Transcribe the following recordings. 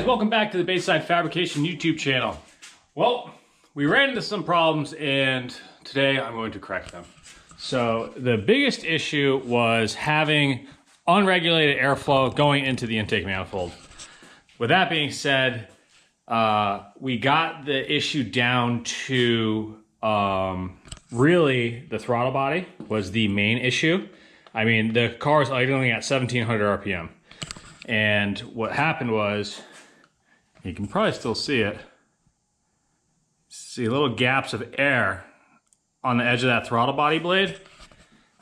welcome back to the Bayside Fabrication YouTube channel. Well, we ran into some problems and today I'm going to correct them. So the biggest issue was having unregulated airflow going into the intake manifold. With that being said, we got the issue down to really the throttle body was the main issue. I mean, the car is idling at 1700 RPM. And what happened was, you can probably still see it. See little gaps of air on the edge of that throttle body blade.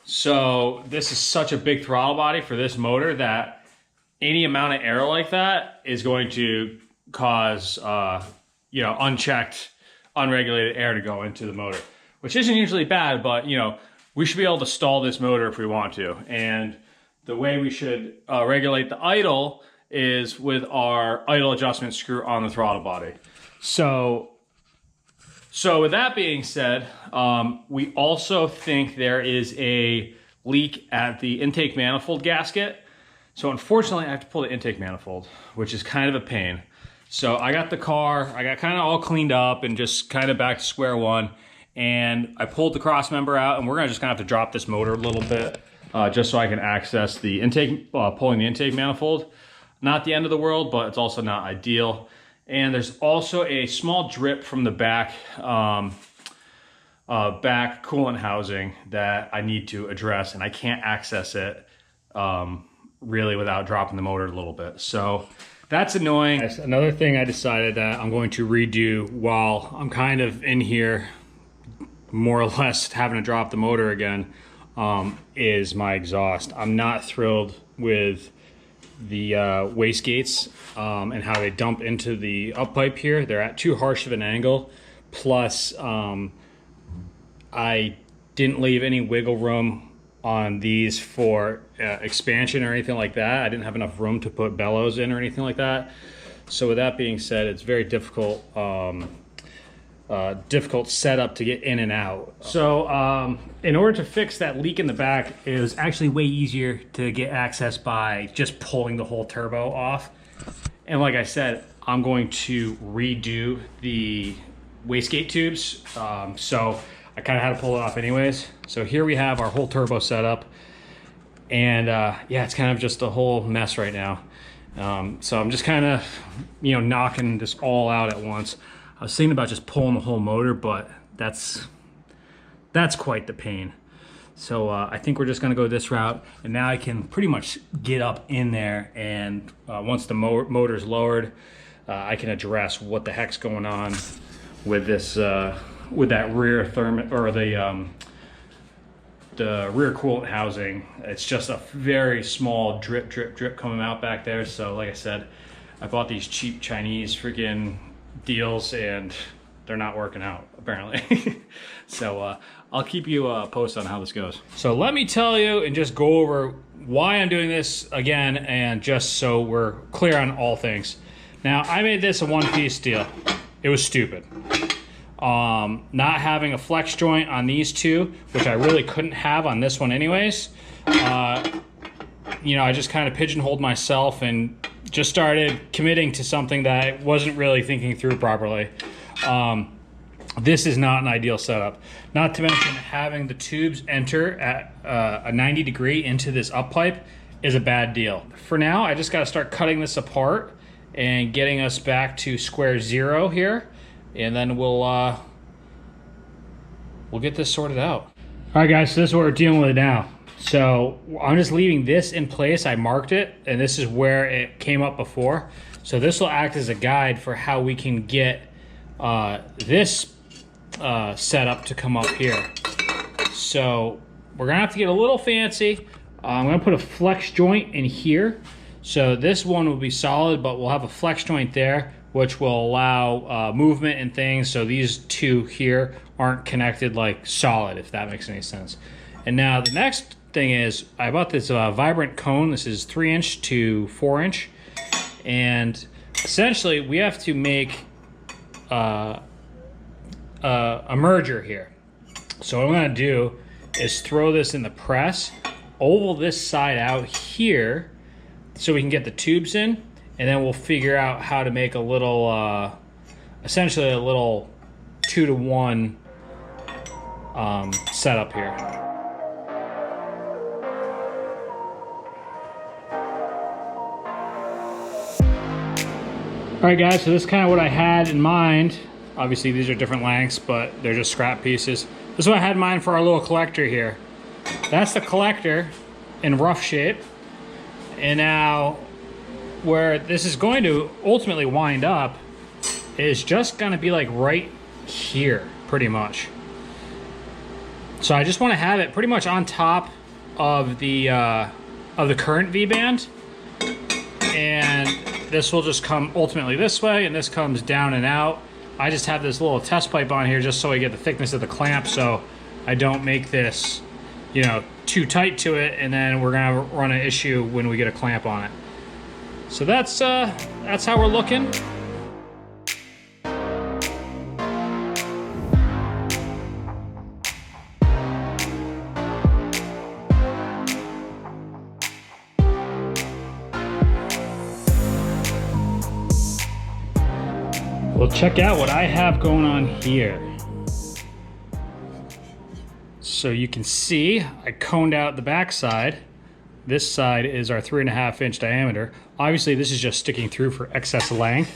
So this is such a big throttle body for this motor that any amount of air like that is going to cause, unchecked, unregulated air to go into the motor, which isn't usually bad, but we should be able to stall this motor if we want to. And the way we should regulate the idle is with our idle adjustment screw on the throttle body. So with that being said, we also think there is a leak at the intake manifold gasket. So unfortunately, I have to pull the intake manifold, which is kind of a pain. So I got the car, I got kind of all cleaned up and just kind of back to square one. And I pulled the cross member out, and we're gonna just kind of have to drop this motor a little bit just so I can access the intake, pulling the intake manifold. Not the end of the world, but it's also not ideal. And there's also a small drip from the back back coolant housing that I need to address, and I can't access it really without dropping the motor a little bit. So that's annoying. Another thing I decided that I'm going to redo while I'm kind of in here, more or less having to drop the motor again, is my exhaust. I'm not thrilled with the wastegates and how they dump into the up pipe here. They're at too harsh of an angle. Plus, I didn't leave any wiggle room on these for expansion or anything like that. I didn't have enough room to put bellows in or anything like that. So with that being said, it's very difficult difficult setup to get in and out. So in order to fix that leak in the back, it was actually way easier to get access by just pulling the whole turbo off. And like I said, I'm going to redo the wastegate tubes. So I kind of had to pull it off anyways. So here we have our whole turbo setup. And yeah, it's kind of just a whole mess right now. So I'm just kind of, knocking this all out at once. I was thinking about just pulling the whole motor, but that's quite the pain. So I think we're just gonna go this route, and now I can pretty much get up in there, and once the motor's lowered, I can address what the heck's going on with this, with that rear thermal, or the rear coolant housing. It's just a very small drip coming out back there. So like I said, I bought these cheap Chinese freaking deals and they're not working out apparently. So I'll keep you posted on how this goes. So let me tell you and just go over why I'm doing this again, and just so we're clear on all things. Now, I made this a one-piece deal. It was stupid. Not having a flex joint on these two, which I really couldn't have on this one anyways. I just kind of pigeonholed myself and just started committing to something that I wasn't really thinking through properly. This is not an ideal setup. Not to mention, having the tubes enter at a 90 degree into this up pipe is a bad deal. For now, I just got to start cutting this apart and getting us back to square zero here, and then we'll get this sorted out. All right, guys, so this is what we're dealing with now. So I'm just leaving this in place. I marked it, and this is where it came up before. So this will act as a guide for how we can get this setup to come up here. So we're gonna have to get a little fancy. I'm gonna put a flex joint in here. So this one will be solid, but we'll have a flex joint there, which will allow movement and things. So these two here aren't connected like solid, if that makes any sense. And now the next thing is, I bought this Vibrant cone. This is 3" to 4", and essentially we have to make a merger here. So what I'm gonna do is throw this in the press, oval this side out here so we can get the tubes in, and then we'll figure out how to make a little, essentially a little 2-to-1 setup here. All right, guys, so this is kind of what I had in mind. Obviously, these are different lengths, but they're just scrap pieces. This is what I had in mind for our little collector here. That's the collector in rough shape. And now, where this is going to ultimately wind up is just going to be like right here, pretty much. So I just want to have it pretty much on top of the current V-band, and this will just come ultimately this way, and this comes down and out. I just have this little test pipe on here just so I get the thickness of the clamp, so I don't make this, you know, too tight to it, and then we're gonna run an issue when we get a clamp on it. So that's how we're looking. Well, check out what I have going on here. So you can see I coned out the back side. This side is our 3.5-inch diameter. Obviously, this is just sticking through for excess length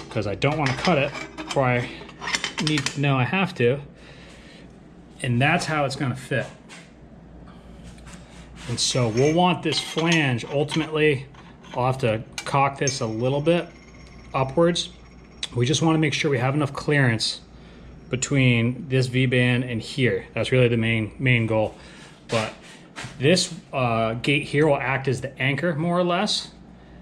because I don't want to cut it before I need to know I have to. And that's how it's going to fit. And so we'll want this flange. Ultimately, I'll have to cock this a little bit upwards. We just want to make sure we have enough clearance between this V-band and here. That's really the main goal. But this gate here will act as the anchor, more or less.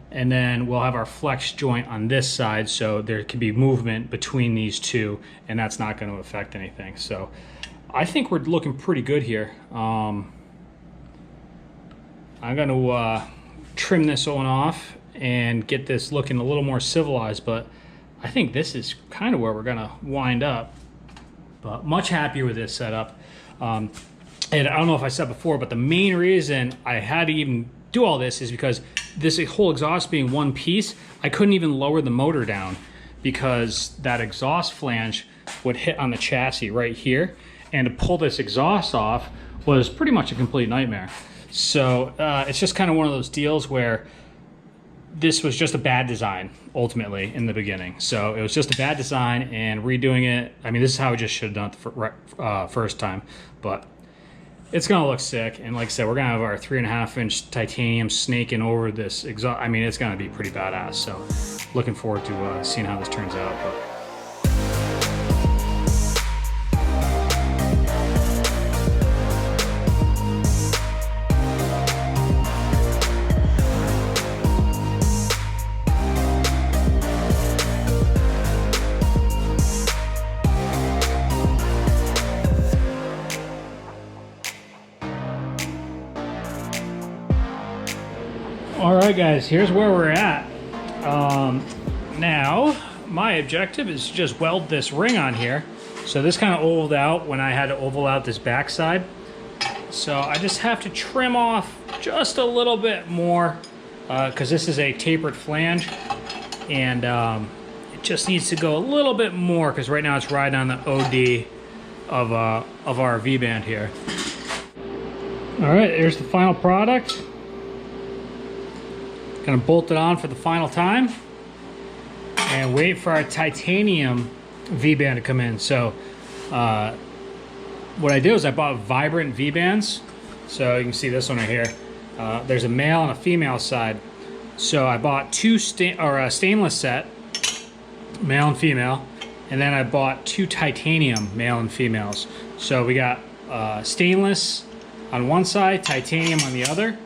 And then we'll have our flex joint on this side, so there can be movement between these two, and that's not going to affect anything. So I think we're looking pretty good here. I'm going to trim this one off and get this looking a little more civilized, but I think this is kind of where we're gonna wind up. But much happier with this setup. And I don't know if I said before, but the main reason I had to even do all this is because this whole exhaust being one piece, I couldn't even lower the motor down because that exhaust flange would hit on the chassis right here. And to pull this exhaust off was pretty much a complete nightmare. So it's just kind of one of those deals where this was just a bad design, ultimately, in the beginning. So it was just a bad design, and redoing it, I mean, this is how we just should have done it the first time. But it's going to look sick. And like I said, we're going to have our 3.5-inch titanium snaking over this exhaust. I mean, it's going to be pretty badass. So looking forward to seeing how this turns out. But all right, guys, here's where we're at. Now, my objective is to just weld this ring on here. So this kind of ovaled out when I had to oval out this backside. So I just have to trim off just a little bit more because this is a tapered flange, and it just needs to go a little bit more because right now it's riding on the OD of our V-band here. All right, here's the final product. Gonna bolt it on for the final time and wait for our titanium V-band to come in. So what I did was I bought Vibrant V-bands. So you can see this one right here. There's a male and a female side. So I bought two stainless set, male and female, and then I bought two titanium male and females. So we got stainless on one side, titanium on the other.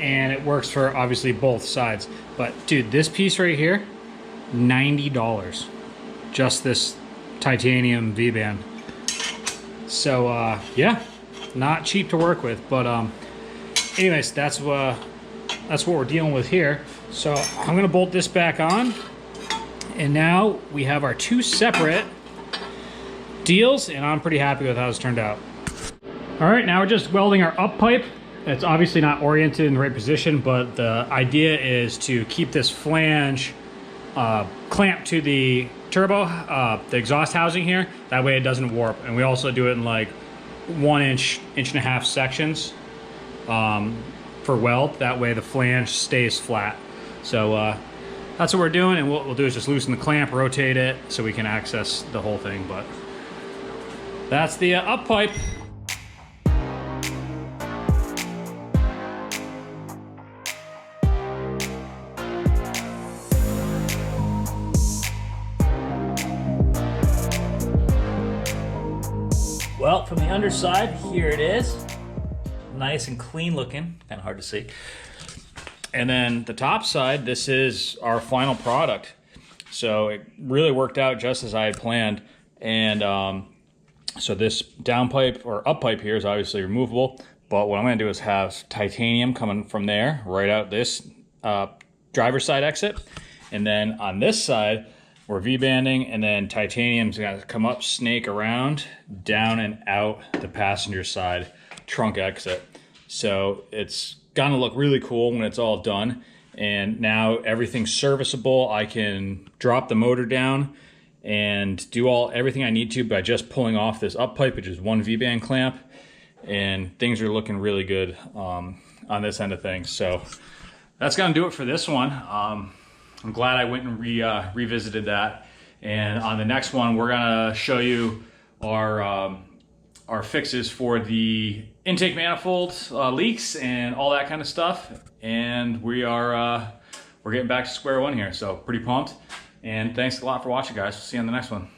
And it works for obviously both sides. But dude, this piece right here, $90. Just this titanium V-band. So yeah, not cheap to work with. But anyways, that's what we're dealing with here. So I'm gonna bolt this back on. And now we have our two separate deals, and I'm pretty happy with how it's turned out. All right, now we're just welding our up pipe It's obviously not oriented in the right position, but the idea is to keep this flange clamped to the turbo, the exhaust housing here. That way it doesn't warp. And we also do it in like 1 inch, 1.5 inch sections for weld. That way the flange stays flat. So that's what we're doing, and what we'll do is just loosen the clamp, rotate it, so we can access the whole thing. But that's the up pipe. Well, from the underside, here it is. Nice and clean looking, kind of hard to see. And then the top side, this is our final product. So it really worked out just as I had planned. And so this down pipe or up pipe here is obviously removable. But what I'm gonna do is have titanium coming from there, right out this driver's side exit. And then on this side, we're V-banding, and then titanium's gonna come up, snake around, down and out the passenger side trunk exit. So it's gonna look really cool when it's all done. And now everything's serviceable. I can drop the motor down and do everything I need to by just pulling off this up pipe, which is one V-band clamp. And things are looking really good on this end of things. So that's gonna do it for this one. I'm glad I went and revisited that. And on the next one, we're gonna show you our fixes for the intake manifold leaks and all that kind of stuff. And we're getting back to square one here, so pretty pumped. And thanks a lot for watching, guys. See you on the next one.